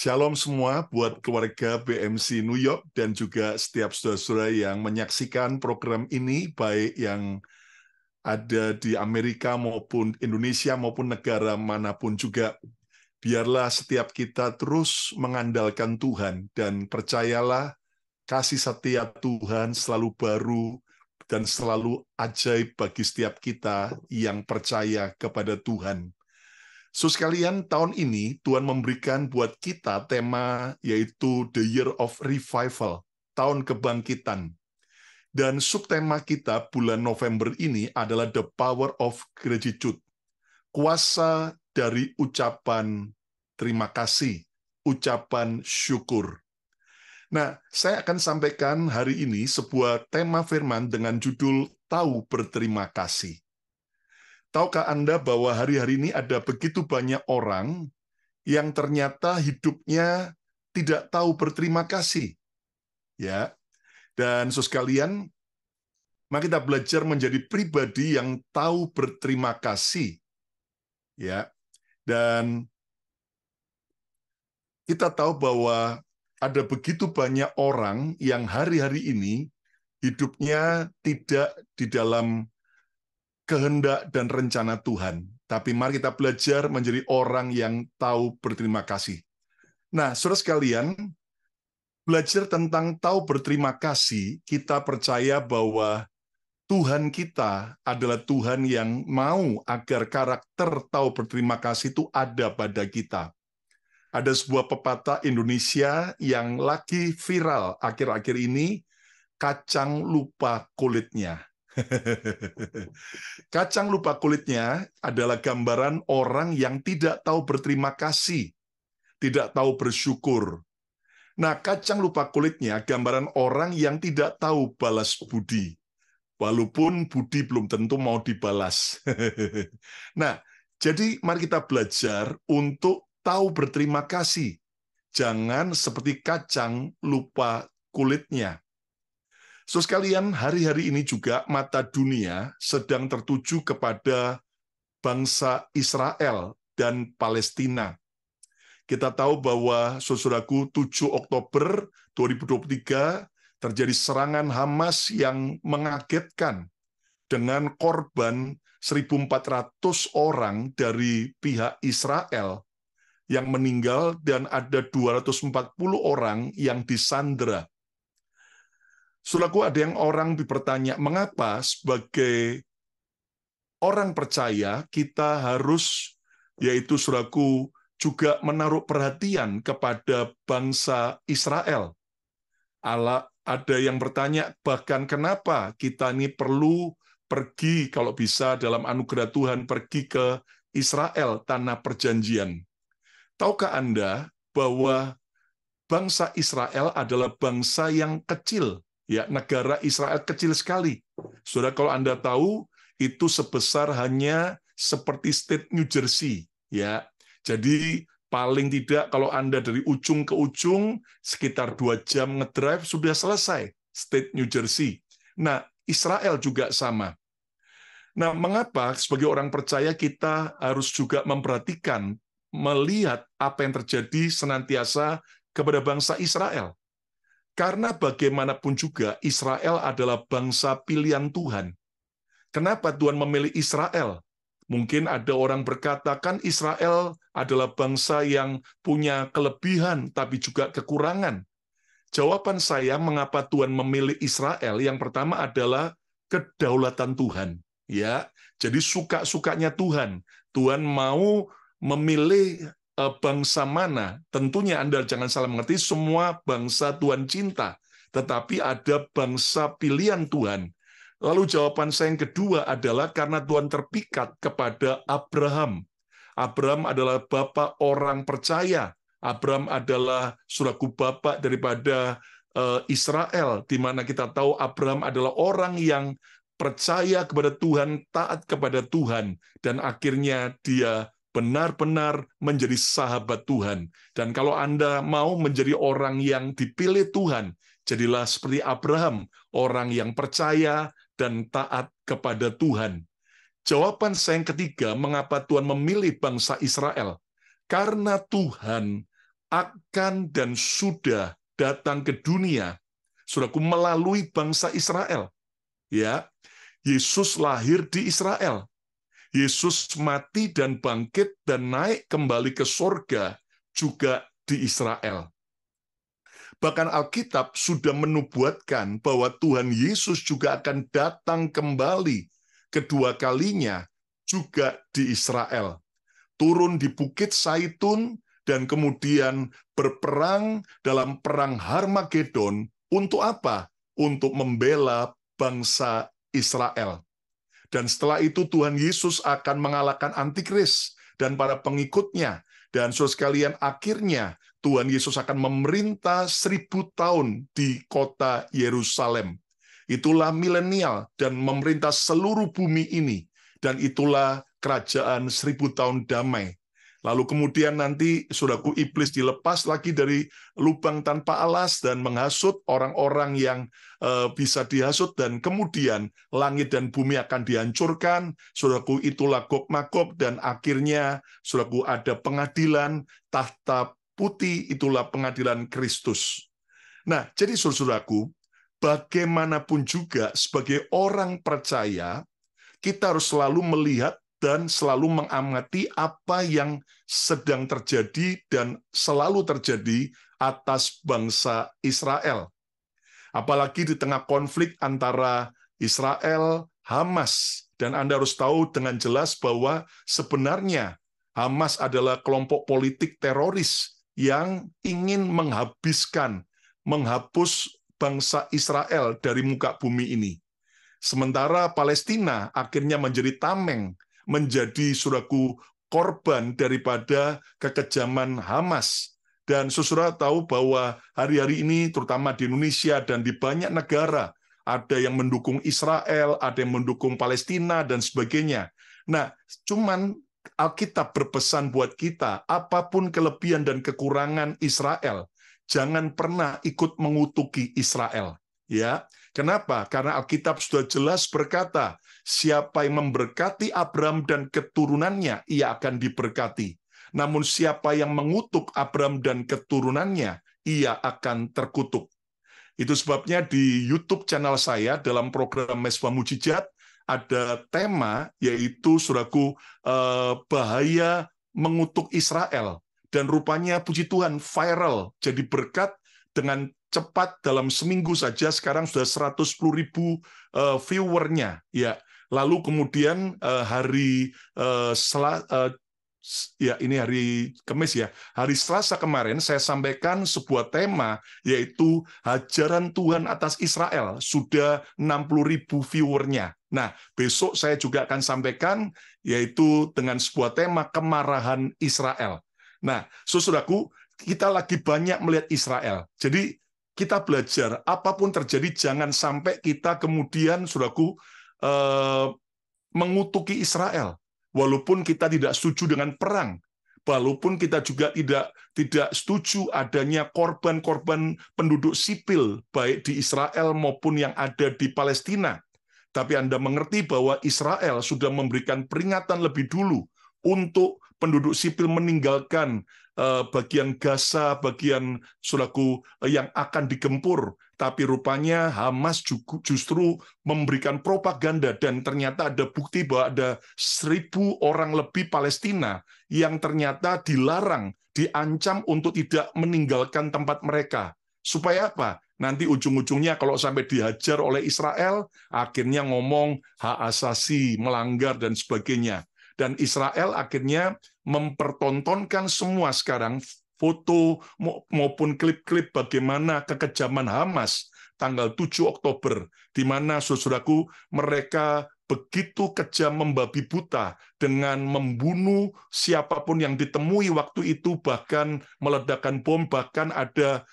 Shalom semua buat keluarga BMC New York dan juga setiap saudara-saudara yang menyaksikan program ini, baik yang ada di Amerika maupun Indonesia maupun negara manapun juga. Biarlah setiap kita terus mengandalkan Tuhan dan percayalah kasih setia Tuhan selalu baru dan selalu ajaib bagi setiap kita yang percaya kepada Tuhan. Sekalian, tahun ini Tuhan memberikan buat kita tema yaitu The Year of Revival, tahun kebangkitan. Dan subtema kita bulan November ini adalah The Power of Gratitude, kuasa dari ucapan terima kasih, ucapan syukur. Nah, saya akan sampaikan hari ini sebuah tema firman dengan judul Tahu Berterima Kasih. Tahukah Anda bahwa hari-hari ini ada begitu banyak orang yang ternyata hidupnya tidak tahu berterima kasih? Ya. Dan sekalian, mari kita belajar menjadi pribadi yang tahu berterima kasih. Ya. Dan kita tahu bahwa ada begitu banyak orang yang hari-hari ini hidupnya tidak di dalam kehendak dan rencana Tuhan. Tapi mari kita belajar menjadi orang yang tahu berterima kasih. Nah, saudara sekalian, belajar tentang tahu berterima kasih, kita percaya bahwa Tuhan kita adalah Tuhan yang mau agar karakter tahu berterima kasih itu ada pada kita. Ada sebuah pepatah Indonesia yang lagi viral akhir-akhir ini, kacang lupa kulitnya. Kacang lupa kulitnya adalah gambaran orang yang tidak tahu berterima kasih, tidak tahu bersyukur. Nah, kacang lupa kulitnya gambaran orang yang tidak tahu balas budi, walaupun budi belum tentu mau dibalas. Nah, jadi mari kita belajar untuk tahu berterima kasih. Jangan seperti kacang lupa kulitnya. Sekalian, hari-hari ini juga mata dunia sedang tertuju kepada bangsa Israel dan Palestina. Kita tahu bahwa, saudaraku, 7 Oktober 2023 terjadi serangan Hamas yang mengagetkan dengan korban 1.400 orang dari pihak Israel yang meninggal dan ada 240 orang yang disandera. Saudaraku, ada yang orang bertanya, mengapa sebagai orang percaya kita harus, yaitu saudaraku, juga menaruh perhatian kepada bangsa Israel. Ada yang bertanya, bahkan kenapa kita ini perlu pergi, kalau bisa dalam anugerah Tuhan, pergi ke Israel, tanah perjanjian. Tahukah Anda bahwa bangsa Israel adalah bangsa yang kecil, ya, negara Israel kecil sekali. Saudara, kalau Anda tahu, itu sebesar hanya seperti state New Jersey, ya. Jadi paling tidak kalau Anda dari ujung ke ujung sekitar 2 jam ngedrive sudah selesai state New Jersey. Nah, Israel juga sama. Nah, mengapa sebagai orang percaya kita harus juga memperhatikan, melihat apa yang terjadi senantiasa kepada bangsa Israel? Karena bagaimanapun juga Israel adalah bangsa pilihan Tuhan. Kenapa Tuhan memilih Israel? Mungkin ada orang berkata, kan Israel adalah bangsa yang punya kelebihan tapi juga kekurangan. Jawaban saya mengapa Tuhan memilih Israel, yang pertama adalah kedaulatan Tuhan. Ya, jadi suka-sukanya Tuhan. Tuhan mau memilih bangsa mana. Tentunya Anda jangan salah mengerti, semua bangsa Tuhan cinta. Tetapi ada bangsa pilihan Tuhan. Lalu jawaban saya yang kedua adalah karena Tuhan terpikat kepada Abraham. Abraham adalah bapak orang percaya. Abraham adalah saudaraku bapak daripada Israel, di mana kita tahu Abraham adalah orang yang percaya kepada Tuhan, taat kepada Tuhan, dan akhirnya dia benar-benar menjadi sahabat Tuhan. Dan kalau Anda mau menjadi orang yang dipilih Tuhan, jadilah seperti Abraham, orang yang percaya dan taat kepada Tuhan. Jawaban saya yang ketiga, mengapa Tuhan memilih bangsa Israel? Karena Tuhan akan dan sudah datang ke dunia, saudaraku, melalui bangsa Israel. Ya, Yesus lahir di Israel. Yesus mati dan bangkit dan naik kembali ke sorga juga di Israel. Bahkan Alkitab sudah menubuatkan bahwa Tuhan Yesus juga akan datang kembali kedua kalinya juga di Israel. Turun di Bukit Zaitun dan kemudian berperang dalam perang Harmagedon. Untuk apa? Untuk membela bangsa Israel. Dan setelah itu Tuhan Yesus akan mengalahkan antikris dan para pengikutnya. Dan saudara sekalian, akhirnya Tuhan Yesus akan memerintah 1000 tahun di kota Yerusalem. Itulah milenial dan memerintah seluruh bumi ini. Dan itulah kerajaan 1000 tahun damai. Lalu kemudian nanti saudaraku, iblis dilepas lagi dari lubang tanpa alas dan menghasut orang-orang yang bisa dihasut, dan kemudian langit dan bumi akan dihancurkan. Saudaraku, itulah Gog Magog, dan akhirnya saudaraku ada pengadilan tahta putih, itulah pengadilan Kristus. Nah, jadi saudaraku, bagaimanapun juga sebagai orang percaya, kita harus selalu melihat dan selalu mengamati apa yang sedang terjadi dan selalu terjadi atas bangsa Israel. Apalagi di tengah konflik antara Israel, Hamas. Dan Anda harus tahu dengan jelas bahwa sebenarnya Hamas adalah kelompok politik teroris yang ingin menghapus bangsa Israel dari muka bumi ini. Sementara Palestina akhirnya menjadi tameng, menjadi saudaraku korban daripada kekejaman Hamas. Dan saudara tahu bahwa hari-hari ini terutama di Indonesia dan di banyak negara ada yang mendukung Israel, ada yang mendukung Palestina dan sebagainya. Nah, cuman Alkitab berpesan buat kita, apapun kelebihan dan kekurangan Israel, jangan pernah ikut mengutuki Israel. Ya, kenapa? Karena Alkitab sudah jelas berkata, siapa yang memberkati Abraham dan keturunannya, ia akan diberkati. Namun siapa yang mengutuk Abraham dan keturunannya, ia akan terkutuk. Itu sebabnya di YouTube channel saya dalam program Mesbah Mujizat ada tema, yaitu saudaraku, bahaya mengutuk Israel. Dan rupanya puji Tuhan viral, jadi berkat dengan cepat dalam seminggu saja sekarang sudah 110.000 viewernya. Ya, lalu kemudian ini hari Kamis ya. Hari Selasa kemarin saya sampaikan sebuah tema, yaitu hajaran Tuhan atas Israel, sudah 60.000 viewernya. Nah, besok saya juga akan sampaikan, yaitu dengan sebuah tema kemarahan Israel. Nah, saudaraku, kita lagi banyak melihat Israel. Jadi kita belajar, apapun terjadi, jangan sampai kita kemudian, saudaraku, mengutuki Israel. Walaupun kita tidak setuju dengan perang, walaupun kita juga tidak setuju adanya korban-korban penduduk sipil, baik di Israel maupun yang ada di Palestina. Tapi Anda mengerti bahwa Israel sudah memberikan peringatan lebih dulu untuk penduduk sipil meninggalkan bagian Gaza, bagian saudaraku yang akan digempur. Tapi rupanya Hamas justru memberikan propaganda, dan ternyata ada bukti bahwa ada 1.000 orang lebih Palestina yang ternyata dilarang, diancam untuk tidak meninggalkan tempat mereka. Supaya apa? Nanti ujung-ujungnya kalau sampai dihajar oleh Israel, akhirnya ngomong hak asasi, melanggar, dan sebagainya. Dan Israel akhirnya mempertontonkan semua sekarang foto maupun klip-klip bagaimana kekejaman Hamas tanggal 7 Oktober, di mana saudaraku mereka begitu kejam, membabi buta dengan membunuh siapapun yang ditemui waktu itu, bahkan meledakkan bom, bahkan ada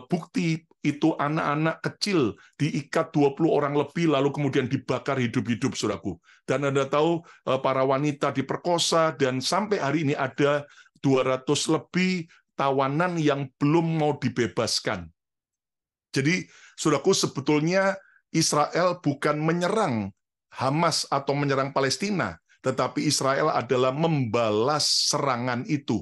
bukti itu anak-anak kecil diikat 20 orang lebih lalu kemudian dibakar hidup-hidup, saudaraku. Dan Anda tahu para wanita diperkosa, dan sampai hari ini ada 200 lebih tawanan yang belum mau dibebaskan. Jadi, saudaraku, sebetulnya Israel bukan menyerang Hamas atau menyerang Palestina, tetapi Israel adalah membalas serangan itu.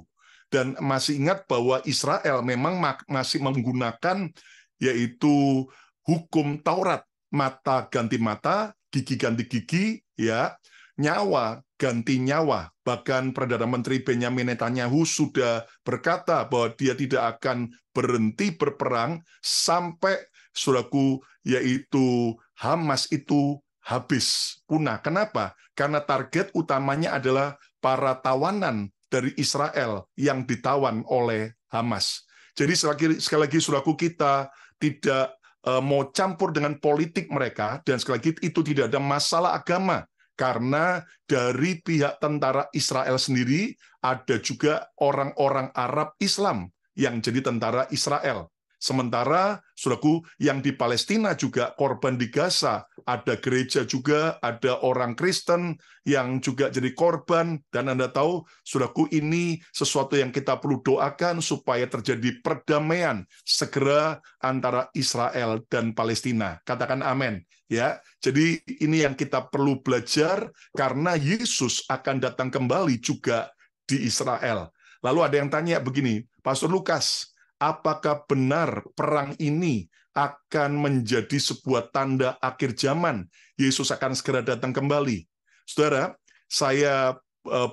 Dan masih ingat bahwa Israel memang masih menggunakan yaitu hukum Taurat, mata ganti mata, gigi ganti gigi, ya, nyawa ganti nyawa. Bahkan Perdana Menteri Benjamin Netanyahu sudah berkata bahwa dia tidak akan berhenti berperang sampai, saudaraku, yaitu Hamas itu habis, punah. Kenapa? Karena target utamanya adalah para tawanan dari Israel yang ditawan oleh Hamas. Jadi sekali lagi saudaraku, kita tidak mau campur dengan politik mereka, dan sekali lagi itu tidak ada masalah agama, karena dari pihak tentara Israel sendiri ada juga orang-orang Arab Islam yang jadi tentara Israel. Sementara, saudaraku, yang di Palestina juga korban di Gaza, ada gereja juga, ada orang Kristen yang juga jadi korban, dan Anda tahu, saudaraku, ini sesuatu yang kita perlu doakan supaya terjadi perdamaian segera antara Israel dan Palestina. Katakan amin. Ya, jadi ini yang kita perlu belajar, karena Yesus akan datang kembali juga di Israel. Lalu ada yang tanya begini, Pastor Lukas, apakah benar perang ini akan menjadi sebuah tanda akhir zaman? Yesus akan segera datang kembali. Saudara, saya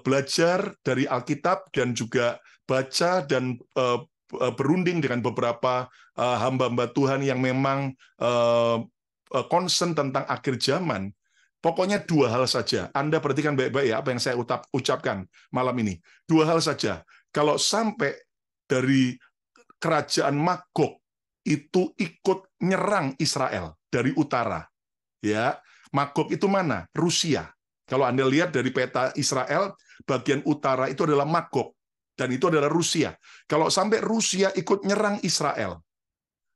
belajar dari Alkitab dan juga baca dan berunding dengan beberapa hamba-hamba Tuhan yang memang concern tentang akhir zaman. Pokoknya dua hal saja. Anda perhatikan baik-baik ya apa yang saya ucapkan malam ini. Dua hal saja. Kalau sampai dari kerajaan Magog itu ikut nyerang Israel dari utara, ya, Magog itu mana? Rusia. Kalau Anda lihat dari peta Israel, bagian utara itu adalah Magog, dan itu adalah Rusia. Kalau sampai Rusia ikut nyerang Israel,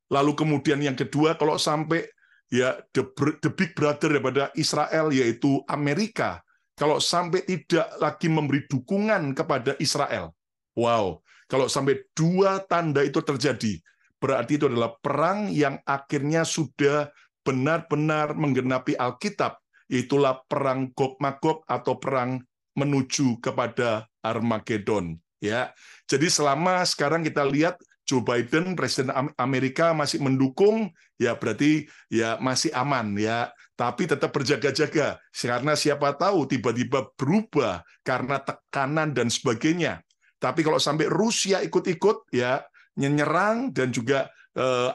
lalu kemudian yang kedua, kalau sampai ya the big brother daripada Israel yaitu Amerika, kalau sampai tidak lagi memberi dukungan kepada Israel, wow, kalau sampai dua tanda itu terjadi, berarti itu adalah perang yang akhirnya sudah benar-benar menggenapi Alkitab, itulah perang Gog-Magog atau perang menuju kepada Armageddon. Ya, jadi selama sekarang kita lihat Joe Biden, Presiden Amerika masih mendukung, ya berarti ya masih aman ya. Tapi tetap berjaga-jaga, karena siapa tahu tiba-tiba berubah karena tekanan dan sebagainya. Tapi kalau sampai Rusia ikut-ikut, ya menyerang dan juga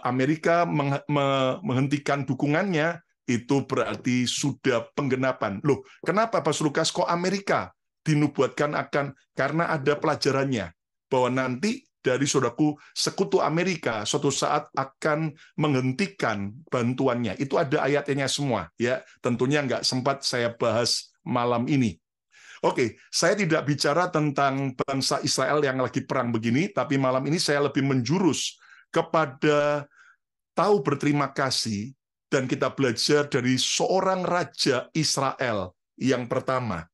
Amerika menghentikan dukungannya, itu berarti sudah penggenapan. Loh, kenapa Pak Lukas kok Amerika dinubuatkan akan, karena ada pelajarannya bahwa nanti dari saudaraku sekutu Amerika suatu saat akan menghentikan bantuannya. Itu ada ayatnya semua, ya. Tentunya nggak sempat saya bahas malam ini. Oke, saya tidak bicara tentang bangsa Israel yang lagi perang begini, tapi malam ini saya lebih menjurus kepada tahu berterima kasih, dan kita belajar dari seorang raja Israel yang pertama,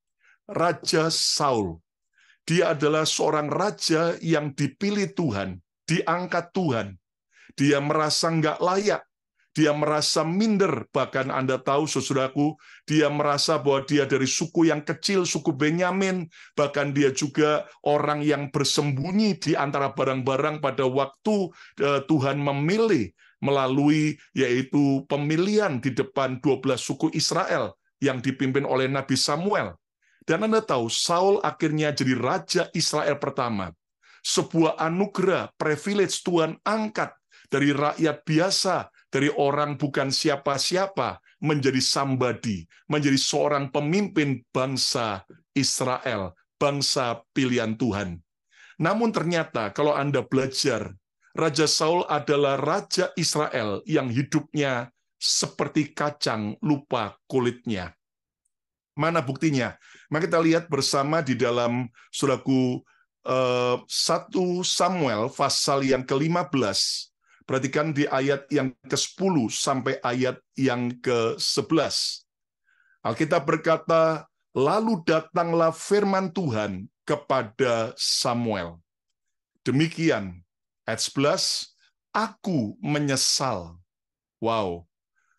Raja Saul. Dia adalah seorang raja yang dipilih Tuhan, diangkat Tuhan. Dia merasa nggak layak, dia merasa minder, bahkan Anda tahu, saudaraku, dia merasa bahwa dia dari suku yang kecil, suku Benyamin, bahkan dia juga orang yang bersembunyi di antara barang-barang pada waktu Tuhan memilih melalui yaitu pemilihan di depan 12 suku Israel yang dipimpin oleh Nabi Samuel. Dan Anda tahu, Saul akhirnya jadi raja Israel pertama. Sebuah anugerah, privilege Tuhan angkat dari rakyat biasa, dari orang bukan siapa-siapa, menjadi somebody, menjadi seorang pemimpin bangsa Israel, bangsa pilihan Tuhan. Namun ternyata kalau Anda belajar, Raja Saul adalah raja Israel yang hidupnya seperti kacang lupa kulitnya. Mana buktinya? Mari kita lihat bersama di dalam saudaraku 1 Samuel pasal yang ke-15. Perhatikan di ayat yang ke-10 sampai ayat yang ke-11. Alkitab berkata, lalu datanglah firman Tuhan kepada Samuel. Demikian, ayat 11, aku menyesal. Wow,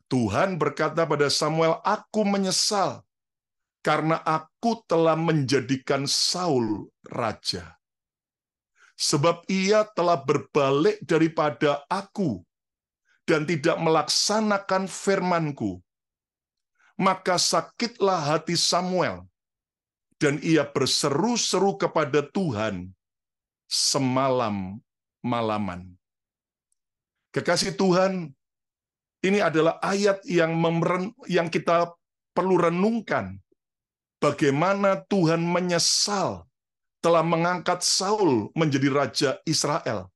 Tuhan berkata pada Samuel, aku menyesal karena aku telah menjadikan Saul raja. sebab ia telah berbalik daripada aku dan tidak melaksanakan firman-Ku. Maka sakitlah hati Samuel, dan ia berseru-seru kepada Tuhan semalam-malaman. Kekasih Tuhan, ini adalah ayat yang kita perlu renungkan. Bagaimana Tuhan menyesal telah mengangkat Saul menjadi raja Israel.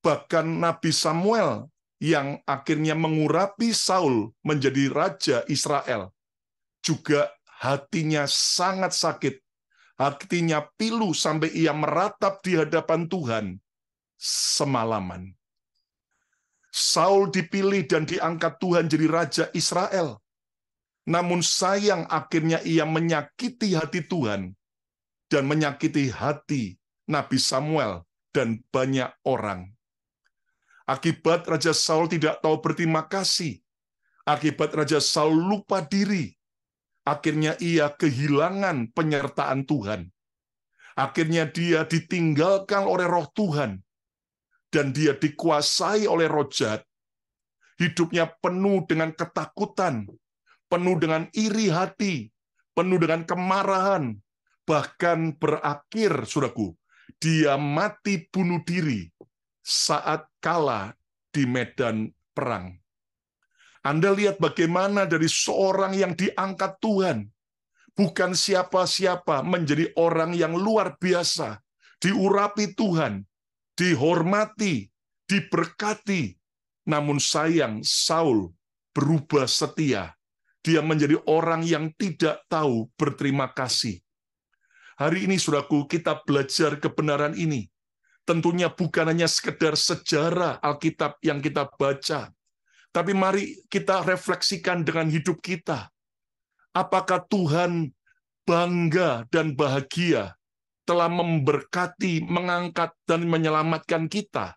Bahkan Nabi Samuel yang akhirnya mengurapi Saul menjadi raja Israel, juga hatinya sangat sakit, hatinya pilu sampai ia meratap di hadapan Tuhan semalaman. Saul dipilih dan diangkat Tuhan jadi raja Israel. Namun sayang akhirnya ia menyakiti hati Tuhan dan menyakiti hati Nabi Samuel dan banyak orang. Akibat Raja Saul tidak tahu berterima kasih, akibat Raja Saul lupa diri, akhirnya ia kehilangan penyertaan Tuhan. Akhirnya dia ditinggalkan oleh roh Tuhan, dan dia dikuasai oleh roh jahat. Hidupnya penuh dengan ketakutan, penuh dengan iri hati, penuh dengan kemarahan, bahkan berakhir, saudaraku, dia mati bunuh diri saat kalah di medan perang. Anda lihat bagaimana dari seorang yang diangkat Tuhan, bukan siapa-siapa, menjadi orang yang luar biasa, diurapi Tuhan, dihormati, diberkati. Namun sayang, Saul berubah setia. Dia menjadi orang yang tidak tahu berterima kasih. Hari ini, saudaraku, kita belajar kebenaran ini. Tentunya bukan hanya sekedar sejarah Alkitab yang kita baca, tapi mari kita refleksikan dengan hidup kita. Apakah Tuhan bangga dan bahagia telah memberkati, mengangkat, dan menyelamatkan kita?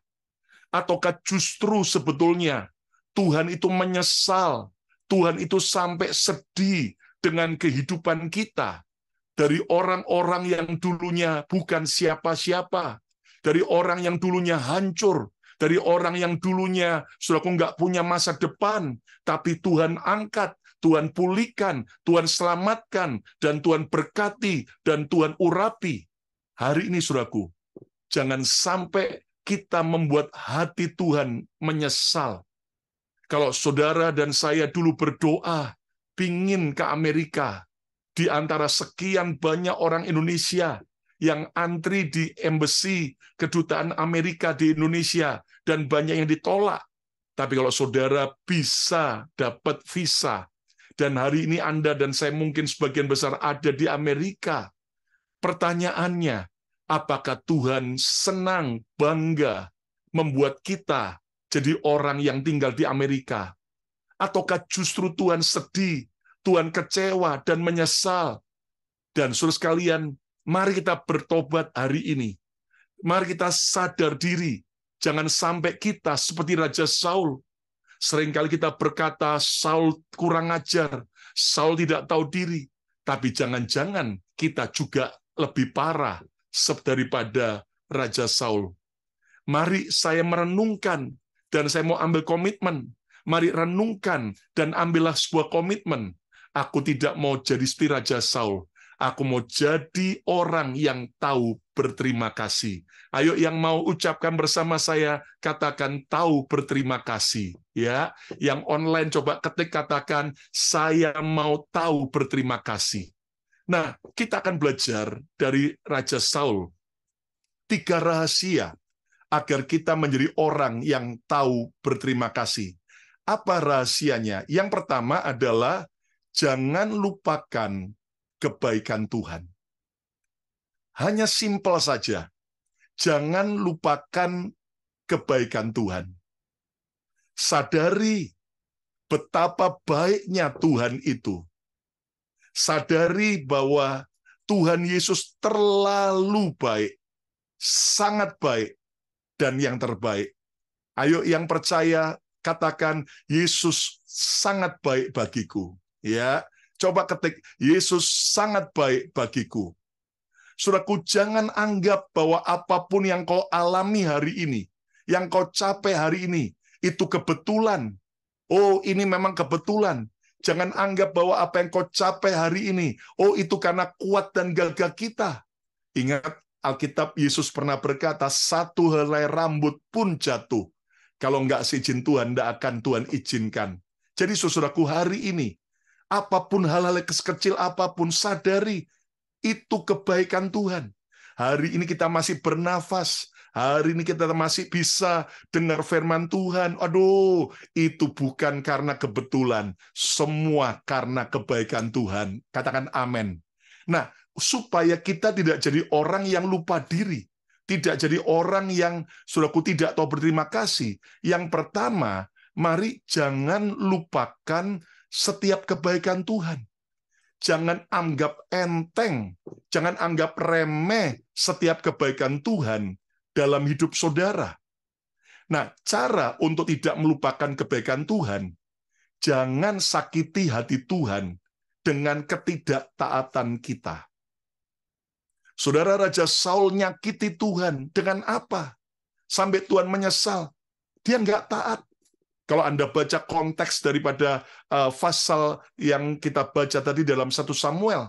Ataukah justru sebetulnya Tuhan itu menyesal, Tuhan itu sampai sedih dengan kehidupan kita, dari orang-orang yang dulunya bukan siapa-siapa, dari orang yang dulunya hancur, dari orang yang dulunya saudaraku nggak punya masa depan, tapi Tuhan angkat, Tuhan pulihkan, Tuhan selamatkan, dan Tuhan berkati, dan Tuhan urapi. Hari ini, saudaraku, jangan sampai kita membuat hati Tuhan menyesal. Kalau saudara dan saya dulu berdoa, pingin ke Amerika, di antara sekian banyak orang Indonesia yang antri di embassy kedutaan Amerika di Indonesia, dan banyak yang ditolak. Tapi kalau saudara bisa dapat visa, dan hari ini Anda dan saya mungkin sebagian besar ada di Amerika, pertanyaannya, apakah Tuhan senang, bangga, membuat kita jadi orang yang tinggal di Amerika? Ataukah justru Tuhan sedih, Tuhan kecewa dan menyesal? Dan saudara sekalian, mari kita bertobat hari ini. Mari kita sadar diri. Jangan sampai kita seperti Raja Saul. Seringkali kita berkata, Saul kurang ajar, Saul tidak tahu diri. Tapi jangan-jangan kita juga lebih parah daripada Raja Saul. Mari saya merenungkan, dan saya mau ambil komitmen. Mari renungkan dan ambillah sebuah komitmen. Aku tidak mau jadi seperti Raja Saul. Aku mau jadi orang yang tahu berterima kasih. Ayo yang mau ucapkan bersama saya, katakan tahu berterima kasih. Ya, yang online coba ketik katakan, saya mau tahu berterima kasih. Nah, kita akan belajar dari Raja Saul 3 rahasia agar kita menjadi orang yang tahu berterima kasih. Apa rahasianya? Yang pertama adalah jangan lupakan kebaikan Tuhan. Hanya simpel saja. Jangan lupakan kebaikan Tuhan. Sadari betapa baiknya Tuhan itu. Sadari bahwa Tuhan Yesus terlalu baik, sangat baik, dan yang terbaik. Ayo yang percaya katakan, Yesus sangat baik bagiku. Ya, coba ketik, Yesus sangat baik bagiku. Saudaraku, jangan anggap bahwa apapun yang kau alami hari ini, yang kau capai hari ini, itu kebetulan. Oh, ini memang kebetulan. Jangan anggap bahwa apa yang kau capai hari ini, oh itu karena kuat dan gagah kita. Ingat, Alkitab Yesus pernah berkata, satu helai rambut pun jatuh. Kalau enggak seizin Tuhan, enggak akan Tuhan izinkan. Jadi saudaraku, hari ini, apapun hal-hal kecil apapun, sadari, itu kebaikan Tuhan. Hari ini kita masih bernafas, hari ini kita masih bisa dengar firman Tuhan. Aduh, itu bukan karena kebetulan, semua karena kebaikan Tuhan. Katakan amin. Nah, supaya kita tidak jadi orang yang lupa diri, tidak jadi orang yang, saudaraku, tidak tahu berterima kasih. Yang pertama, mari jangan lupakan setiap kebaikan Tuhan. Jangan anggap enteng, jangan anggap remeh setiap kebaikan Tuhan dalam hidup saudara. Nah, cara untuk tidak melupakan kebaikan Tuhan, jangan sakiti hati Tuhan dengan ketidaktaatan kita. Saudara, Raja Saul nyakiti Tuhan dengan apa? Sampai Tuhan menyesal. Dia nggak taat. Kalau Anda baca konteks daripada pasal yang kita baca tadi dalam 1 Samuel,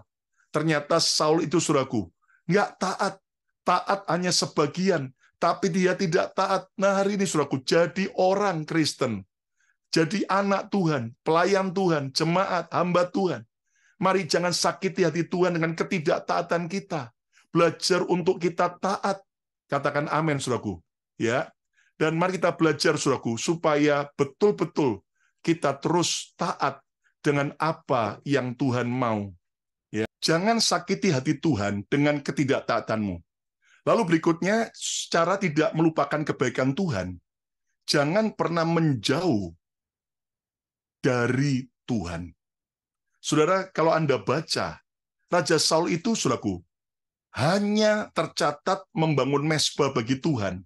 ternyata Saul itu, saudaraku, nggak taat. Taat hanya sebagian, tapi dia tidak taat. Nah, hari ini, saudaraku, jadi orang Kristen, jadi anak Tuhan, pelayan Tuhan, jemaat, hamba Tuhan. Mari jangan sakiti hati Tuhan dengan ketidaktaatan kita. Belajar untuk kita taat. Katakan amin, saudaraku. Ya. Dan mari kita belajar, saudaraku, supaya betul-betul kita terus taat dengan apa yang Tuhan mau. Ya. Jangan sakiti hati Tuhan dengan ketidaktaatanmu. Lalu berikutnya, cara tidak melupakan kebaikan Tuhan, jangan pernah menjauh dari Tuhan. Saudara, kalau Anda baca, Raja Saul itu, saudaraku, hanya tercatat membangun mezbah bagi Tuhan.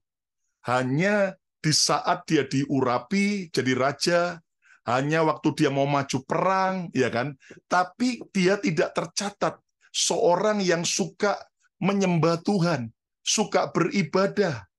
Hanya di saat dia diurapi jadi raja, hanya waktu dia mau maju perang, ya kan? Tapi dia tidak tercatat seorang yang suka menyembah Tuhan, suka beribadah.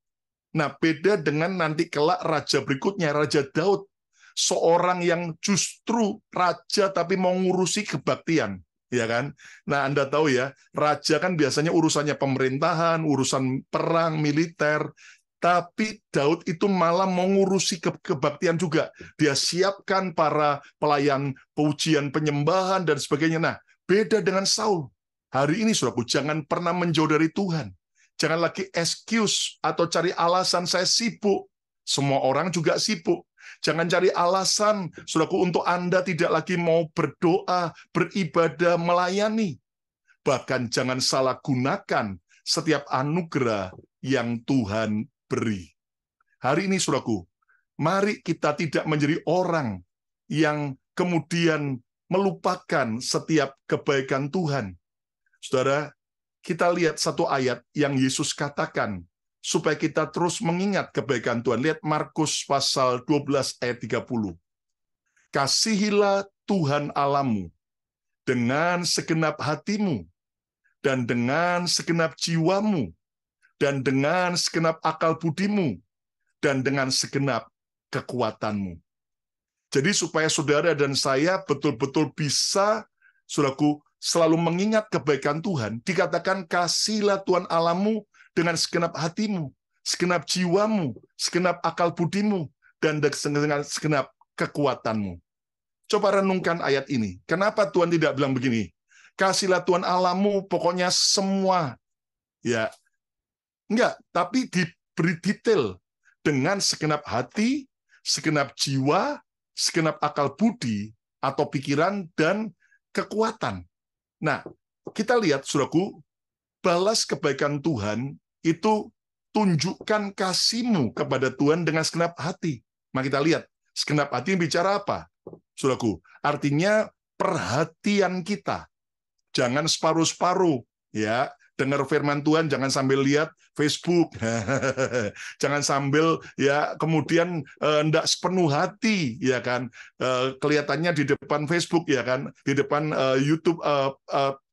Nah, beda dengan nanti kelak raja berikutnya, Raja Daud, seorang yang justru raja tapi mau ngurusi kebaktian. Ya kan? Nah, Anda tahu ya, raja kan biasanya urusannya pemerintahan, urusan perang, militer, tapi Daud itu malah mau ngurusi kebaktian juga. Dia siapkan para pelayan pujian, penyembahan, dan sebagainya. Nah, beda dengan Saul. Hari ini, saudaraku, jangan pernah menjauh dari Tuhan. Jangan lagi excuse atau cari alasan saya sibuk. Semua orang juga sibuk. Jangan cari alasan, saudaraku, untuk Anda tidak lagi mau berdoa, beribadah, melayani. Bahkan jangan salah gunakan setiap anugerah yang Tuhan beri. Hari ini, saudaraku, mari kita tidak menjadi orang yang kemudian melupakan setiap kebaikan Tuhan. Saudara, kita lihat satu ayat yang Yesus katakan, supaya kita terus mengingat kebaikan Tuhan. Lihat Markus pasal 12 ayat 30. Kasihilah Tuhan Allahmu dengan segenap hatimu, dan dengan segenap jiwamu, dan dengan segenap akal budimu, dan dengan segenap kekuatanmu. Jadi supaya saudara dan saya betul-betul bisa, saudaraku, selalu mengingat kebaikan Tuhan, dikatakan kasihilah Tuhan Allahmu dengan segenap hatimu, segenap jiwamu, segenap akal budimu, dan dengan segenap kekuatanmu. Coba renungkan ayat ini. Kenapa Tuhan tidak bilang begini? Kasihlah Tuhan Allahmu, pokoknya semua. Ya, enggak, tapi diberi detail dengan segenap hati, segenap jiwa, segenap akal budi, atau pikiran, dan kekuatan. Nah, kita lihat, saudaraku, balas kebaikan Tuhan itu tunjukkan kasihmu kepada Tuhan dengan segenap hati. Mari kita lihat, segenap hati bicara apa? Saudaraku, artinya perhatian kita. Jangan separuh-separuh. ya. Dengar firman Tuhan, jangan sambil lihat Facebook, jangan sambil ya kemudian enggak sepenuh hati, ya kan, kelihatannya di depan Facebook, ya kan, di depan YouTube,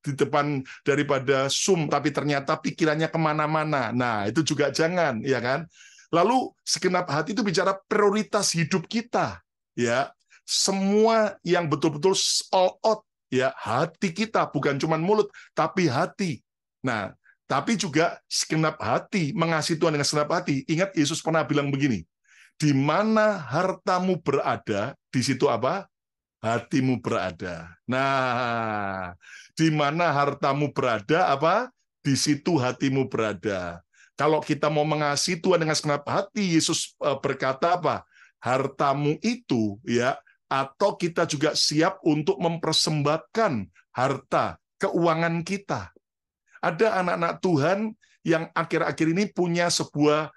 di depan daripada Zoom, tapi ternyata pikirannya kemana-mana. Nah, itu juga jangan, ya kan. Lalu segenap hati itu bicara prioritas hidup kita, ya. Semua yang betul-betul all out, ya, hati kita, bukan cuma mulut, tapi hati. Nah, tapi juga segenap hati, mengasihi Tuhan dengan segenap hati. Ingat Yesus pernah bilang begini, di mana hartamu berada, di situ apa? Hatimu berada. Nah, di mana hartamu berada, apa? Di situ hatimu berada. Kalau kita mau mengasihi Tuhan dengan segenap hati, Yesus berkata apa? Hartamu itu, ya, atau kita juga siap untuk mempersembahkan harta, keuangan kita. Ada anak-anak Tuhan yang akhir-akhir ini punya sebuah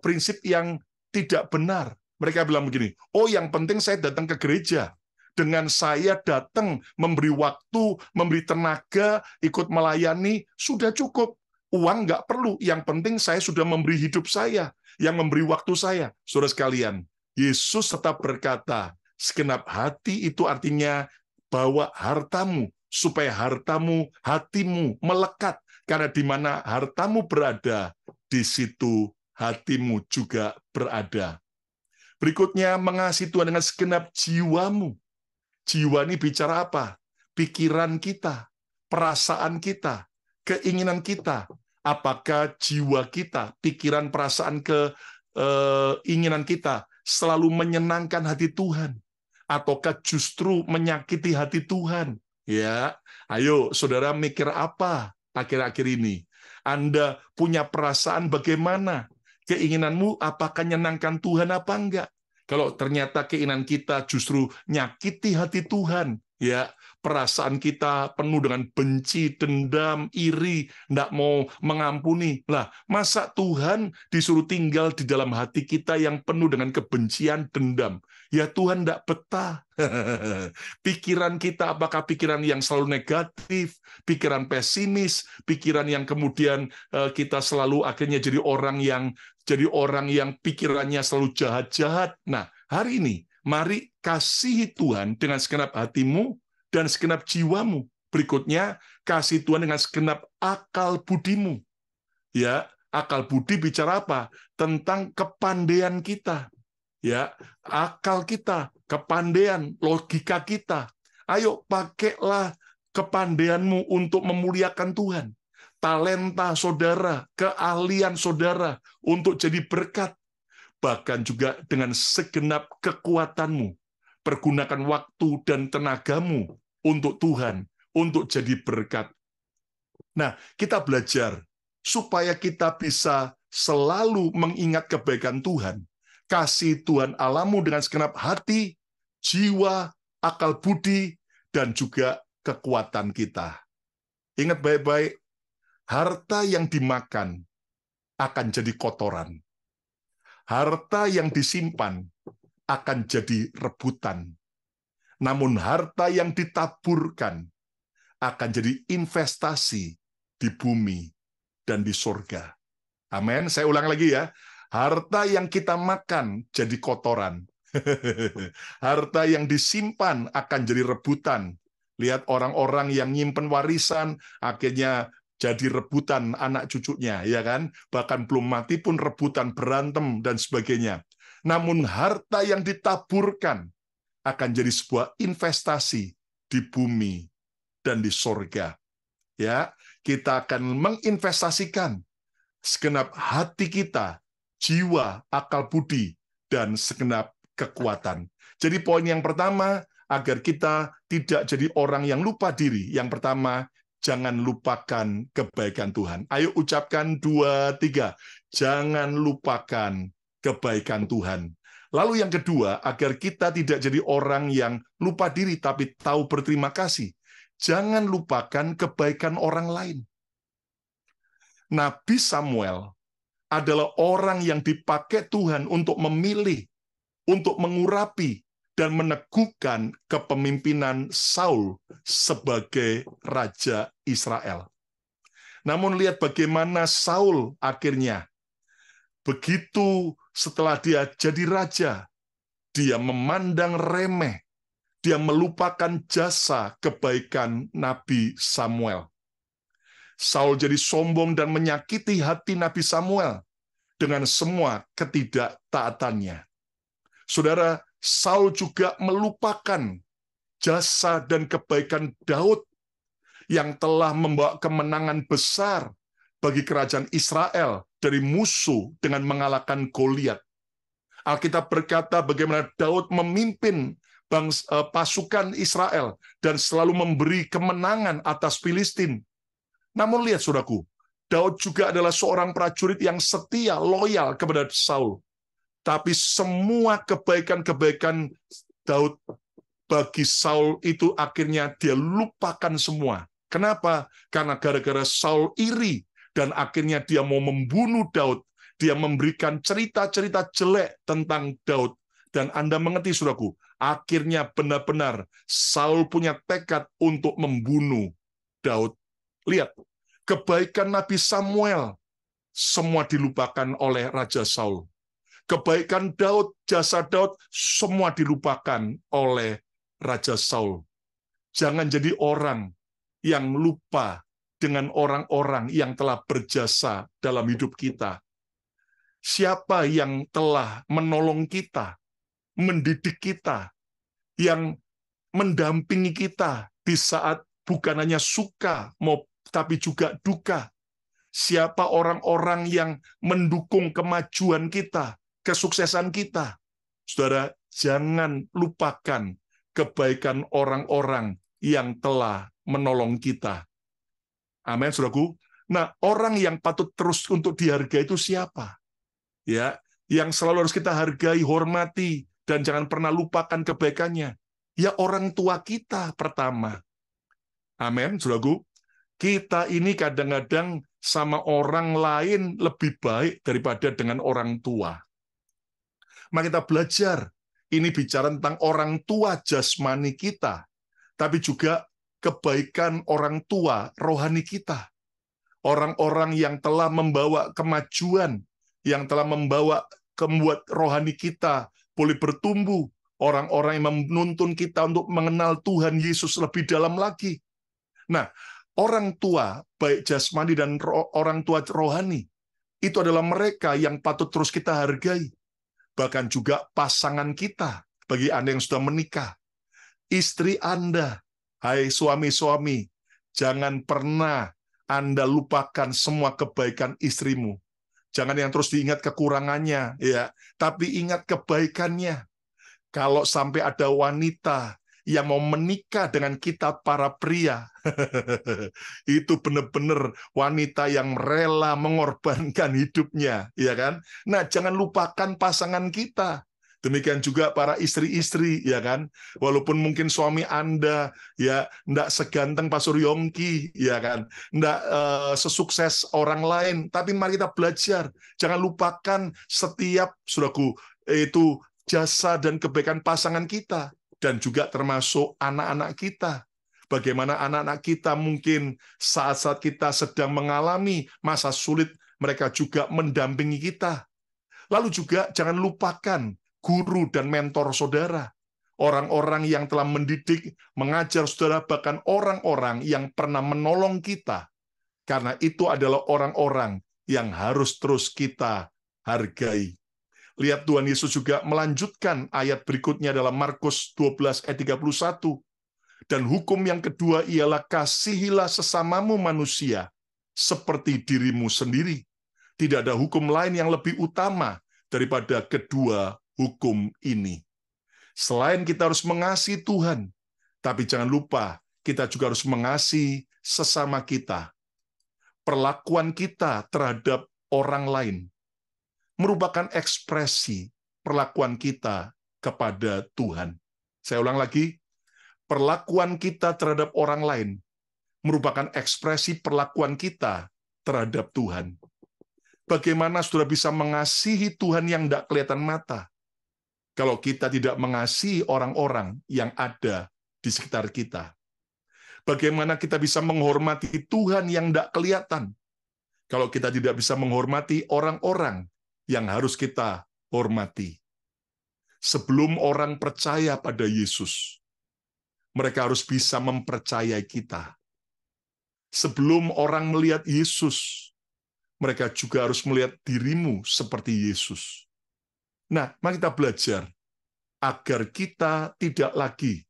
prinsip yang tidak benar. Mereka bilang begini, oh yang penting saya datang ke gereja. Dengan saya datang, memberi waktu, memberi tenaga, ikut melayani, sudah cukup. Uang nggak perlu, yang penting saya sudah memberi hidup saya, yang memberi waktu saya. Saudara sekalian, Yesus tetap berkata, segenap hati itu artinya bawa hartamu, supaya hartamu, hatimu melekat. Karena di mana hartamu berada, di situ hatimu juga berada. Berikutnya, mengasihi Tuhan dengan segenap jiwamu. Jiwa ini bicara apa? Pikiran kita, perasaan kita, keinginan kita. Apakah jiwa kita, pikiran, perasaan, keinginan kita selalu menyenangkan hati Tuhan? Ataukah justru menyakiti hati Tuhan? Ya, ayo saudara mikir apa akhir-akhir ini? Anda punya perasaan bagaimana? Keinginanmu apakah menyenangkan Tuhan apa enggak? Kalau ternyata keinginan kita justru nyakiti hati Tuhan, ya, perasaan kita penuh dengan benci, dendam, iri, enggak mau mengampuni. Lah, masa Tuhan disuruh tinggal di dalam hati kita yang penuh dengan kebencian, dendam? Ya Tuhan enggak betah. Pikiran kita apakah pikiran yang selalu negatif, pikiran pesimis, pikiran yang kemudian kita selalu akhirnya jadi orang yang pikirannya selalu jahat-jahat. Nah, hari ini mari kasihi Tuhan dengan segenap hatimu dan segenap jiwamu. Berikutnya, kasih Tuhan dengan segenap akal budimu. Ya, akal budi bicara apa? Tentang kepandaian kita. Ya, akal kita, kepandaian, logika kita. Ayo pakailah kepandaianmu untuk memuliakan Tuhan. Talenta saudara, keahlian saudara untuk jadi berkat. Bahkan juga dengan segenap kekuatanmu. Pergunakan waktu dan tenagamu untuk Tuhan, untuk jadi berkat. Nah, kita belajar supaya kita bisa selalu mengingat kebaikan Tuhan. Kasih Tuhan Allahmu dengan segenap hati, jiwa, akal budi, dan juga kekuatan kita. Ingat baik-baik, harta yang dimakan akan jadi kotoran. Harta yang disimpan akan jadi rebutan. Namun harta yang ditaburkan akan jadi investasi di bumi dan di surga. Amin. Saya ulang lagi ya. Harta yang kita makan jadi kotoran. Harta yang disimpan akan jadi rebutan. Lihat orang-orang yang nyimpen warisan, akhirnya jadi rebutan anak cucunya, ya kan? Bahkan belum mati pun rebutan, berantem, dan sebagainya. Namun harta yang ditaburkan akan jadi sebuah investasi di bumi dan di sorga. Ya, kita akan menginvestasikan segenap hati kita, jiwa, akal budi, dan segenap kekuatan. Jadi poin yang pertama, agar kita tidak jadi orang yang lupa diri. Yang pertama, jangan lupakan kebaikan Tuhan. Ayo ucapkan 2, 3. Jangan lupakan kebaikan Tuhan. Lalu yang kedua, agar kita tidak jadi orang yang lupa diri tapi tahu berterima kasih. Jangan lupakan kebaikan orang lain. Nabi Samuel adalah orang yang dipakai Tuhan untuk memilih, untuk mengurapi, dan meneguhkan kepemimpinan Saul sebagai Raja Israel. Namun lihat bagaimana Saul akhirnya. Begitu setelah dia jadi raja, dia memandang remeh, dia melupakan jasa kebaikan Nabi Samuel. Saul jadi sombong dan menyakiti hati Nabi Samuel dengan semua ketidaktaatannya. Saudara, Saul juga melupakan jasa dan kebaikan Daud yang telah membawa kemenangan besar bagi kerajaan Israel dari musuh dengan mengalahkan Goliat. Alkitab berkata bagaimana Daud memimpin pasukan Israel dan selalu memberi kemenangan atas Filistin. Namun lihat saudaraku, Daud juga adalah seorang prajurit yang setia, loyal kepada Saul. Tapi semua kebaikan-kebaikan Daud bagi Saul itu akhirnya dia lupakan semua. Kenapa? Karena gara-gara Saul iri dan akhirnya dia mau membunuh Daud. Dia memberikan cerita-cerita jelek tentang Daud. Dan Anda mengerti, saudaraku, akhirnya benar-benar Saul punya tekad untuk membunuh Daud. Lihat, kebaikan Nabi Samuel semua dilupakan oleh Raja Saul. Kebaikan Daud, jasa Daud, semua dilupakan oleh Raja Saul. Jangan jadi orang yang lupa dengan orang-orang yang telah berjasa dalam hidup kita. Siapa yang telah menolong kita, mendidik kita, yang mendampingi kita di saat bukan hanya suka, tapi juga duka. Siapa orang-orang yang mendukung kemajuan kita, kesuksesan kita. Saudara, jangan lupakan kebaikan orang-orang yang telah menolong kita. Amin, saudaraku. Nah, orang yang patut terus untuk dihargai itu siapa? Ya, yang selalu harus kita hargai, hormati, dan jangan pernah lupakan kebaikannya. Ya, orang tua kita pertama. Amin, saudaraku. Kita ini kadang-kadang sama orang lain lebih baik daripada dengan orang tua. Maka kita belajar, ini bicara tentang orang tua jasmani kita, tapi juga kebaikan orang tua rohani kita. Orang-orang yang telah membawa kemajuan, yang telah membuat rohani kita boleh bertumbuh, orang-orang yang menuntun kita untuk mengenal Tuhan Yesus lebih dalam lagi. Nah, orang tua, baik jasmani dan orang tua rohani, itu adalah mereka yang patut terus kita hargai. Bahkan juga pasangan kita, bagi Anda yang sudah menikah. Istri Anda, hai suami-suami, jangan pernah Anda lupakan semua kebaikan istrimu. Jangan yang terus diingat kekurangannya, ya, tapi ingat kebaikannya. Kalau sampai ada wanita yang mau menikah dengan kita para pria, itu benar-benar wanita yang rela mengorbankan hidupnya, ya kan? Nah, jangan lupakan pasangan kita. Demikian juga para istri-istri, ya kan? Walaupun mungkin suami Anda ya enggak seganteng Pak Suryongki, ya kan? Enggak sesukses orang lain, tapi mari kita belajar. Jangan lupakan setiap, saudaraku, itu jasa dan kebaikan pasangan kita, dan juga termasuk anak-anak kita. Bagaimana anak-anak kita mungkin saat-saat kita sedang mengalami masa sulit, mereka juga mendampingi kita. Lalu juga jangan lupakan guru dan mentor saudara, orang-orang yang telah mendidik, mengajar saudara, bahkan orang-orang yang pernah menolong kita, karena itu adalah orang-orang yang harus terus kita hargai. Lihat, Tuhan Yesus juga melanjutkan ayat berikutnya dalam Markus 12 ayat 31. Dan hukum yang kedua ialah kasihilah sesamamu manusia seperti dirimu sendiri. Tidak ada hukum lain yang lebih utama daripada kedua hukum ini. Selain kita harus mengasihi Tuhan, tapi jangan lupa kita juga harus mengasihi sesama kita. Perlakuan kita terhadap orang lain merupakan ekspresi perlakuan kita kepada Tuhan. Saya ulang lagi, perlakuan kita terhadap orang lain merupakan ekspresi perlakuan kita terhadap Tuhan. Bagaimana saudara bisa mengasihi Tuhan yang tidak kelihatan mata kalau kita tidak mengasihi orang-orang yang ada di sekitar kita? Bagaimana kita bisa menghormati Tuhan yang tidak kelihatan kalau kita tidak bisa menghormati orang-orang yang harus kita hormati. Sebelum orang percaya pada Yesus, mereka harus bisa mempercayai kita. Sebelum orang melihat Yesus, mereka juga harus melihat dirimu seperti Yesus. Nah, mari kita belajar agar kita tidak lagi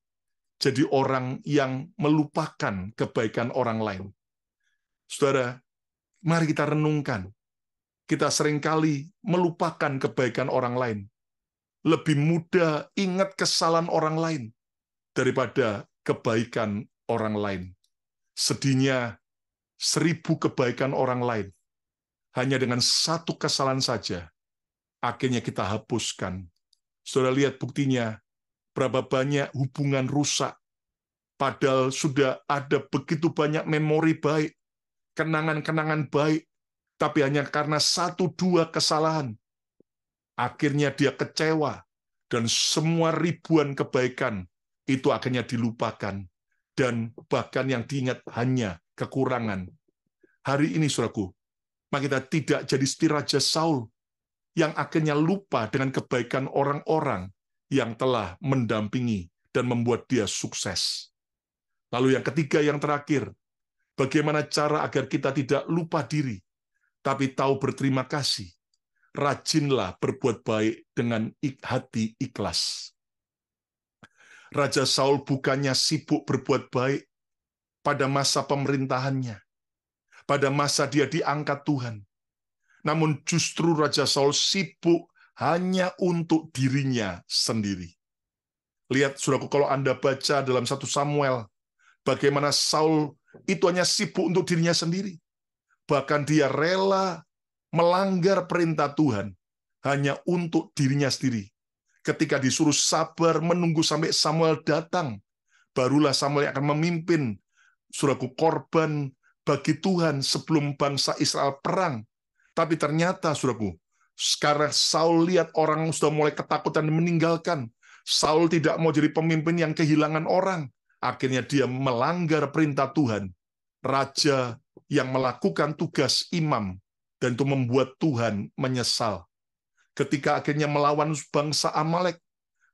jadi orang yang melupakan kebaikan orang lain. Saudara, mari kita renungkan. Kita seringkali melupakan kebaikan orang lain. Lebih mudah ingat kesalahan orang lain daripada kebaikan orang lain. Sedihnya 1000 kebaikan orang lain. Hanya dengan satu kesalahan saja, akhirnya kita hapuskan. Saudara lihat buktinya, berapa banyak hubungan rusak, padahal sudah ada begitu banyak memori baik, kenangan-kenangan baik, tapi hanya karena 1-2 kesalahan, akhirnya dia kecewa, dan semua ribuan kebaikan itu akhirnya dilupakan, dan bahkan yang diingat hanya kekurangan. Hari ini, saudaraku, maka kita tidak jadi seperti Raja Saul, yang akhirnya lupa dengan kebaikan orang-orang yang telah mendampingi dan membuat dia sukses. Lalu yang ketiga, yang terakhir, bagaimana cara agar kita tidak lupa diri, tapi tahu berterima kasih. Rajinlah berbuat baik dengan hati ikhlas. Raja Saul bukannya sibuk berbuat baik pada masa pemerintahannya, pada masa dia diangkat Tuhan. Namun justru Raja Saul sibuk hanya untuk dirinya sendiri. Lihat, saudaraku, kalau Anda baca dalam 1 Samuel, bagaimana Saul itu hanya sibuk untuk dirinya sendiri. Bahkan dia rela melanggar perintah Tuhan hanya untuk dirinya sendiri. Ketika disuruh sabar menunggu sampai Samuel datang, barulah Samuel yang akan memimpin saudaraku korban bagi Tuhan sebelum bangsa Israel perang. Tapi ternyata, saudaraku, sekarang Saul lihat orang sudah mulai ketakutan dan meninggalkan. Saul tidak mau jadi pemimpin yang kehilangan orang. Akhirnya dia melanggar perintah Tuhan. Raja yang melakukan tugas imam, dan itu membuat Tuhan menyesal. Ketika akhirnya melawan bangsa Amalek,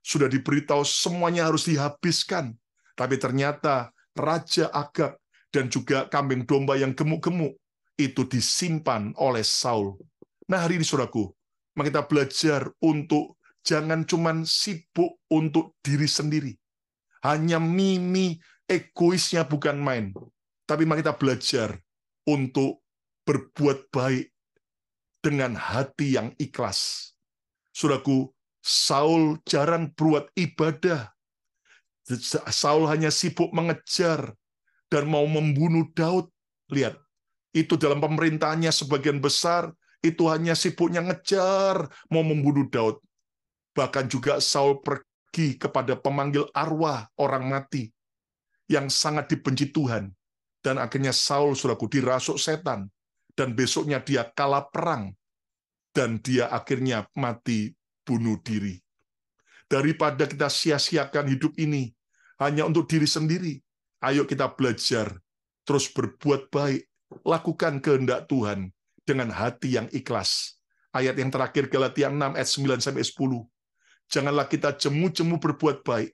sudah diberitahu semuanya harus dihabiskan. Tapi ternyata Raja Agag dan juga kambing domba yang gemuk-gemuk itu disimpan oleh Saul. Nah, hari ini, saudaraku, mari kita belajar untuk jangan cuma sibuk untuk diri sendiri. Hanya mimi, egoisnya bukan main. Tapi mari kita belajar untuk berbuat baik dengan hati yang ikhlas. Saudaraku, Saul jarang berbuat ibadah. Saul hanya sibuk mengejar dan mau membunuh Daud. Lihat, itu dalam pemerintahannya sebagian besar, itu hanya sibuknya ngejar, mau membunuh Daud. Bahkan juga Saul pergi kepada pemanggil arwah orang mati, yang sangat dibenci Tuhan. Dan akhirnya Saul, saudaraku, dirasuk setan. Dan besoknya dia kalah perang. Dan dia akhirnya mati bunuh diri. Daripada kita sia-siakan hidup ini hanya untuk diri sendiri, ayo kita belajar terus berbuat baik, lakukan kehendak Tuhan dengan hati yang ikhlas. Ayat yang terakhir Galatia 6 ayat 9-10. Janganlah kita jemu-jemu berbuat baik.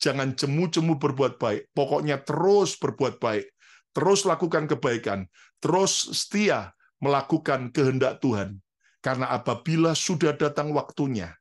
Jangan jemu-jemu berbuat baik. Pokoknya terus berbuat baik. Terus lakukan kebaikan. Terus setia melakukan kehendak Tuhan. Karena apabila sudah datang waktunya,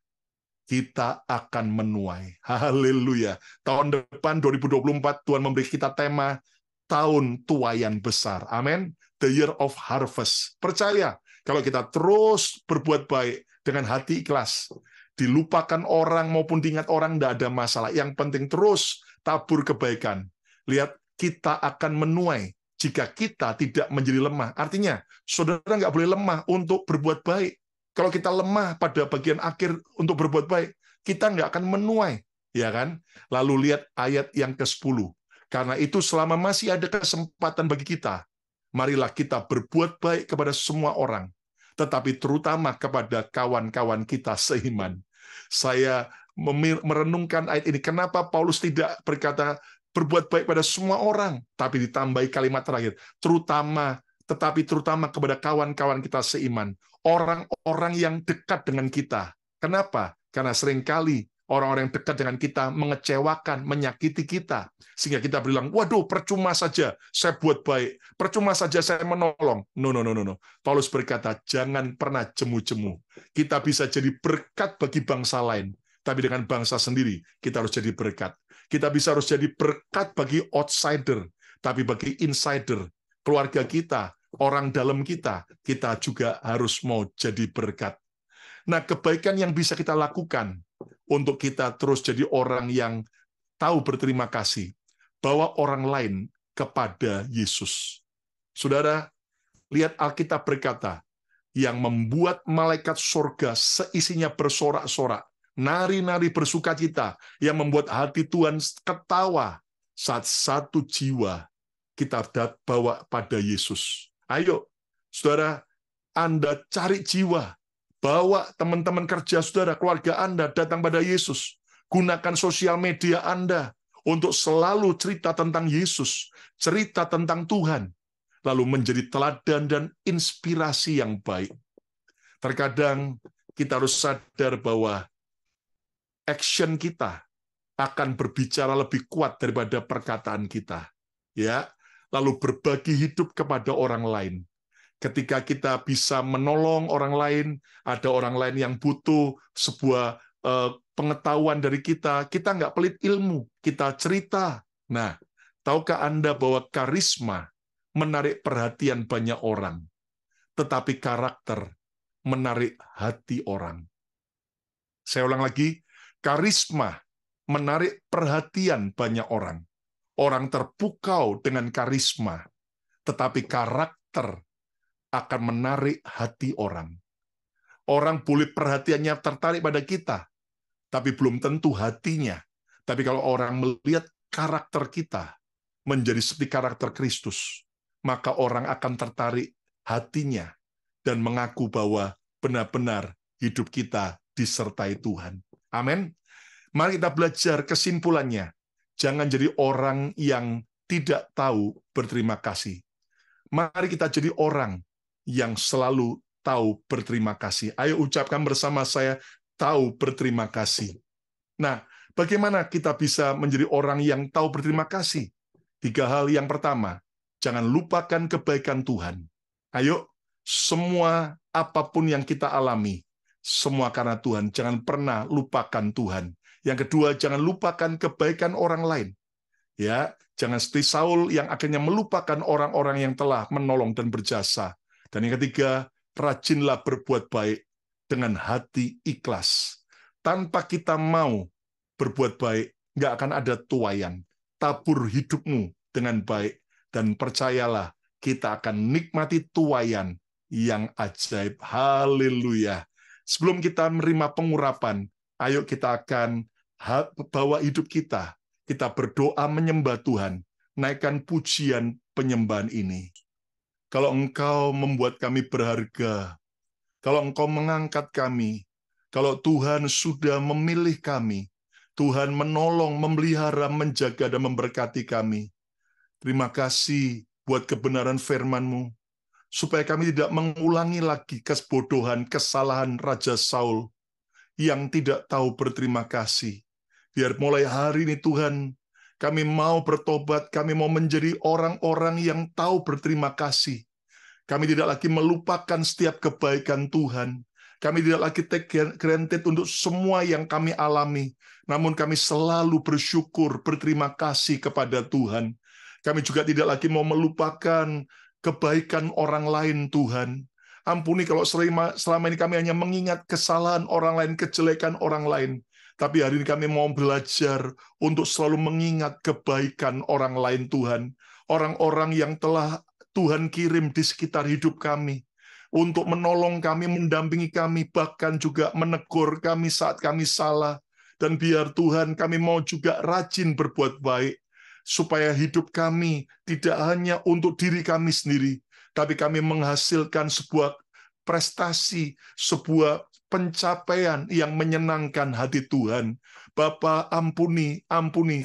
kita akan menuai. Haleluya. Tahun depan 2024 Tuhan memberi kita tema tahun tuaian besar. Amin. The year of harvest. Percaya, kalau kita terus berbuat baik dengan hati ikhlas, dilupakan orang maupun diingat orang, tidak ada masalah. Yang penting terus tabur kebaikan. Lihat, kita akan menuai jika kita tidak menjadi lemah. Artinya, saudara nggak boleh lemah untuk berbuat baik. Kalau kita lemah pada bagian akhir untuk berbuat baik, kita nggak akan menuai. Ya kan? Lalu lihat ayat yang ke-10. Karena itu selama masih ada kesempatan bagi kita, marilah kita berbuat baik kepada semua orang, tetapi terutama kepada kawan-kawan kita seiman. Saya merenungkan ayat ini. Kenapa Paulus tidak berkata, berbuat baik pada semua orang, tapi ditambahi kalimat terakhir, terutama kepada kawan-kawan kita seiman, orang-orang yang dekat dengan kita. Kenapa? Karena seringkali orang-orang yang dekat dengan kita mengecewakan, menyakiti kita, sehingga kita bilang, waduh, percuma saja saya buat baik, percuma saja saya menolong. No. Paulus berkata, jangan pernah jemu-jemu. Kita bisa jadi berkat bagi bangsa lain, tapi dengan bangsa sendiri, kita harus jadi berkat. Kita harus jadi berkat bagi outsider, tapi bagi insider, keluarga kita, orang dalam kita juga harus mau jadi berkat. Nah, kebaikan yang bisa kita lakukan untuk kita terus jadi orang yang tahu berterima kasih, bawa orang lain kepada Yesus. Saudara, lihat Alkitab berkata, yang membuat malaikat surga seisinya bersorak-sorak, nari-nari bersukacita, yang membuat hati Tuhan ketawa saat satu jiwa kita bawa pada Yesus. Ayo, saudara, Anda cari jiwa, bawa teman-teman kerja saudara, keluarga Anda datang pada Yesus. Gunakan sosial media Anda untuk selalu cerita tentang Yesus, cerita tentang Tuhan, lalu menjadi teladan dan inspirasi yang baik. Terkadang kita harus sadar bahwa action kita akan berbicara lebih kuat daripada perkataan kita. Ya, lalu berbagi hidup kepada orang lain. Ketika kita bisa menolong orang lain, ada orang lain yang butuh sebuah pengetahuan dari kita nggak pelit ilmu, kita cerita. Nah, tahukah Anda bahwa karisma menarik perhatian banyak orang, tetapi karakter menarik hati orang. Saya ulang lagi, karisma menarik perhatian banyak orang. Orang terpukau dengan karisma, tetapi karakter akan menarik hati orang. Orang boleh perhatiannya tertarik pada kita, tapi belum tentu hatinya. Tapi kalau orang melihat karakter kita menjadi seperti karakter Kristus, maka orang akan tertarik hatinya dan mengaku bahwa benar-benar hidup kita disertai Tuhan. Amin. Mari kita belajar kesimpulannya. Jangan jadi orang yang tidak tahu berterima kasih. Mari kita jadi orang yang selalu tahu berterima kasih. Ayo ucapkan bersama saya, tahu berterima kasih. Nah, bagaimana kita bisa menjadi orang yang tahu berterima kasih? 3 hal. Yang pertama, jangan lupakan kebaikan Tuhan. Ayo, semua apapun yang kita alami, semua karena Tuhan. Jangan pernah lupakan Tuhan. Yang kedua, jangan lupakan kebaikan orang lain. Ya, jangan seperti Saul yang akhirnya melupakan orang-orang yang telah menolong dan berjasa. Dan yang ketiga, rajinlah berbuat baik dengan hati ikhlas. Tanpa kita mau berbuat baik, nggak akan ada tuaian. Tabur hidupmu dengan baik, dan percayalah, kita akan nikmati tuaian yang ajaib. Haleluya. Sebelum kita menerima pengurapan, ayo kita akan bawa hidup kita berdoa menyembah Tuhan, naikkan pujian penyembahan ini. Kalau Engkau membuat kami berharga, kalau Engkau mengangkat kami, kalau Tuhan sudah memilih kami, Tuhan menolong, memelihara, menjaga, dan memberkati kami. Terima kasih buat kebenaran firman-Mu, supaya kami tidak mengulangi lagi kebodohan, kesalahan Raja Saul yang tidak tahu berterima kasih. Biar mulai hari ini Tuhan, kami mau bertobat, kami mau menjadi orang-orang yang tahu berterima kasih. Kami tidak lagi melupakan setiap kebaikan Tuhan. Kami tidak lagi take granted untuk semua yang kami alami. Namun kami selalu bersyukur, berterima kasih kepada Tuhan. Kami juga tidak lagi mau melupakan kebaikan orang lain, Tuhan. Ampuni kalau selama ini kami hanya mengingat kesalahan orang lain, kejelekan orang lain. Tapi hari ini kami mau belajar untuk selalu mengingat kebaikan orang lain, Tuhan. Orang-orang yang telah Tuhan kirim di sekitar hidup kami. Untuk menolong kami, mendampingi kami, bahkan juga menegur kami saat kami salah. Dan biar Tuhan kami mau juga rajin berbuat baik. Supaya hidup kami tidak hanya untuk diri kami sendiri, tapi kami menghasilkan sebuah prestasi, sebuah pencapaian yang menyenangkan hati Tuhan. Bapa, ampuni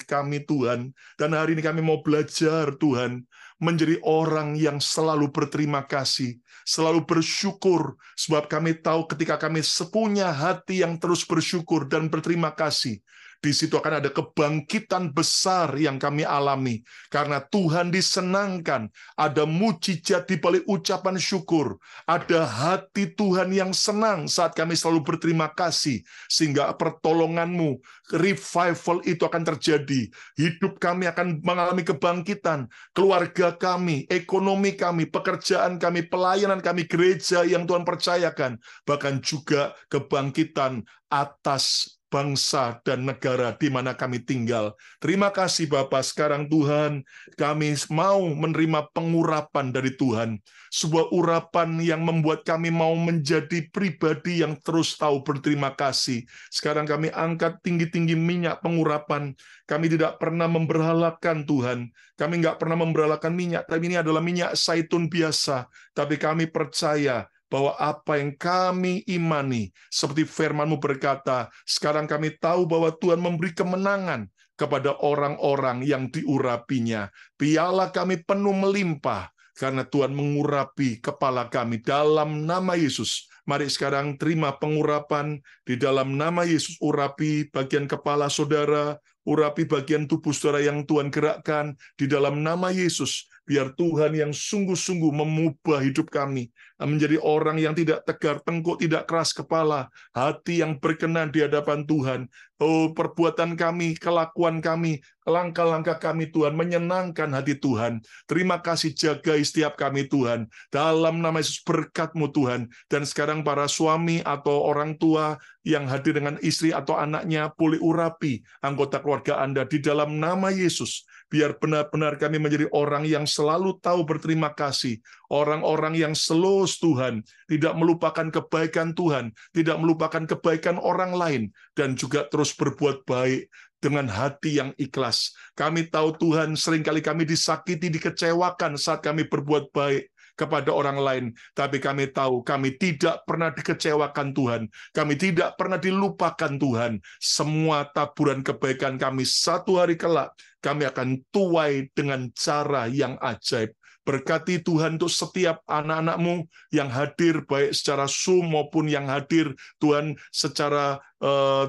kami Tuhan. Dan hari ini kami mau belajar Tuhan, menjadi orang yang selalu berterima kasih, selalu bersyukur, sebab kami tahu ketika kami punya hati yang terus bersyukur dan berterima kasih, di situ akan ada kebangkitan besar yang kami alami. Karena Tuhan disenangkan, ada mujizat di balik ucapan syukur, ada hati Tuhan yang senang saat kami selalu berterima kasih, sehingga pertolongan-Mu, revival itu akan terjadi. Hidup kami akan mengalami kebangkitan, keluarga kami, ekonomi kami, pekerjaan kami, pelayanan kami, gereja yang Tuhan percayakan, bahkan juga kebangkitan atas bangsa dan negara di mana kami tinggal. Terima kasih Bapa. Sekarang Tuhan, kami mau menerima pengurapan dari Tuhan. Sebuah urapan yang membuat kami mau menjadi pribadi yang terus tahu berterima kasih. Sekarang kami angkat tinggi-tinggi minyak pengurapan. Kami tidak pernah memberhalakan Tuhan. Kami nggak pernah memberhalakan minyak, tapi ini adalah minyak zaitun biasa. Tapi kami percaya bahwa apa yang kami imani, seperti firman-Mu berkata, sekarang kami tahu bahwa Tuhan memberi kemenangan kepada orang-orang yang diurapinya. Piala kami penuh melimpah, karena Tuhan mengurapi kepala kami dalam nama Yesus. Mari sekarang terima pengurapan di dalam nama Yesus. Urapi bagian kepala saudara, urapi bagian tubuh saudara yang Tuhan gerakkan di dalam nama Yesus. Biar Tuhan yang sungguh-sungguh mengubah hidup kami, menjadi orang yang tidak tegar tengkuk, tidak keras kepala, hati yang berkenan di hadapan Tuhan. Oh, perbuatan kami, kelakuan kami, langkah-langkah kami Tuhan, menyenangkan hati Tuhan. Terima kasih, jagai setiap kami Tuhan. Dalam nama Yesus, berkat-Mu Tuhan. Dan sekarang para suami atau orang tua yang hadir dengan istri atau anaknya, pulih urapi anggota keluarga Anda di dalam nama Yesus. Biar benar-benar kami menjadi orang yang selalu tahu berterima kasih. Orang-orang yang selus Tuhan, tidak melupakan kebaikan Tuhan, tidak melupakan kebaikan orang lain, dan juga terus berbuat baik dengan hati yang ikhlas. Kami tahu Tuhan, seringkali kami disakiti, dikecewakan saat kami berbuat baik kepada orang lain, tapi kami tahu kami tidak pernah dikecewakan Tuhan, kami tidak pernah dilupakan Tuhan. Semua taburan kebaikan kami satu hari kelak, kami akan tuai dengan cara yang ajaib. Berkati Tuhan untuk setiap anak-anak-Mu yang hadir, baik secara Zoom maupun yang hadir, Tuhan, secara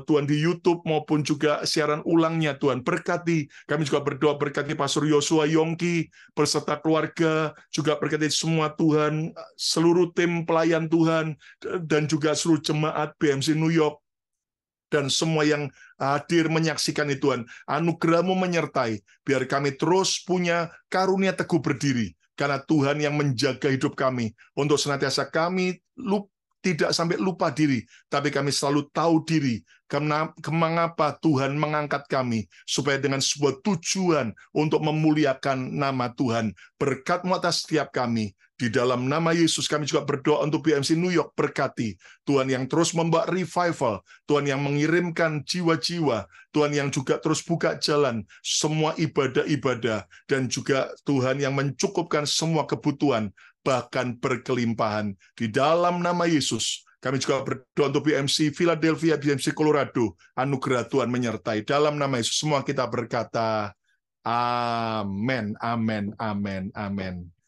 Tuhan di YouTube maupun juga siaran ulangnya, Tuhan. Berkati, kami juga berdoa, berkati Pastor Yosua Yongki, beserta keluarga, juga berkati semua Tuhan, seluruh tim pelayan Tuhan, dan juga seluruh jemaat BMC New York, dan semua yang hadir menyaksikan itu Tuhan. Anugerah-Mu menyertai, biar kami terus punya karunia teguh berdiri, karena Tuhan yang menjaga hidup kami, untuk senantiasa kami tidak sampai lupa diri, tapi kami selalu tahu diri, mengapa Tuhan mengangkat kami, supaya dengan sebuah tujuan untuk memuliakan nama Tuhan. Berkat-Mu atas setiap kami. Di dalam nama Yesus kami juga berdoa untuk BMC New York, berkati Tuhan yang terus membawa revival, Tuhan yang mengirimkan jiwa-jiwa, Tuhan yang juga terus buka jalan semua ibadah-ibadah, dan juga Tuhan yang mencukupkan semua kebutuhan, bahkan berkelimpahan. Di dalam nama Yesus kami juga berdoa untuk BMC Philadelphia, BMC Colorado, anugerah Tuhan menyertai. Dalam nama Yesus semua kita berkata, amin, amin, amin, amin.